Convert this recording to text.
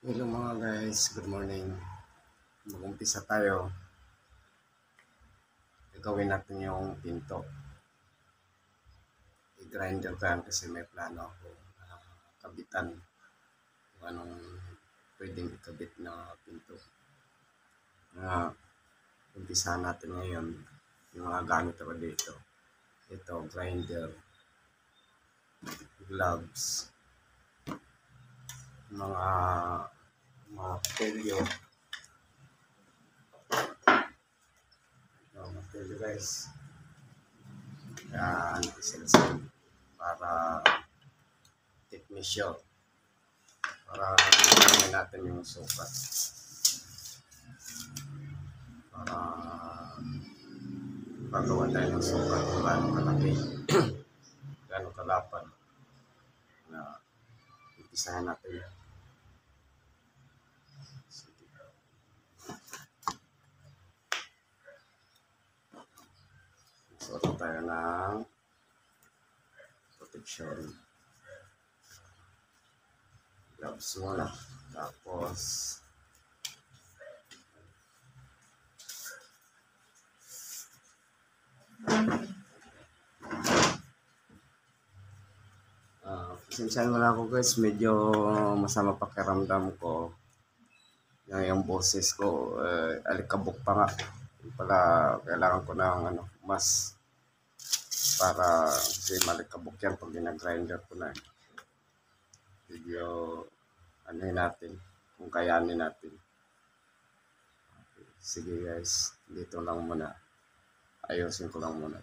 Hello mga guys, good morning. Mag-umpisa tayo. Gagawin natin yung pinto. I-grinder ko yan kasi may plano ako kabitan kung anong pwedeng ikabit na pinto. Umpisa natin ngayon yung mga gamit ko dito. Ito, grinder, gloves, mga telyo. Mga telyo guys. Anti-silsil para technician para gawin natin yung sukat para pagawa tayo ng sukat kung gaano kalaki gaano kalapad na umpisahan natin. Sige. Suot tayo ng protection gloves muna, tapos pasensyahan mo na ako guys, medyo masama pakiramdam ko. Yung boses ko alikabok pa nga pala, kailangan ko ng mas para kasi malikabok yan pag ginagrinder ko na medyo natin kung kayanin natin. Okay. Sige guys, dito lang muna, ayusin ko lang muna.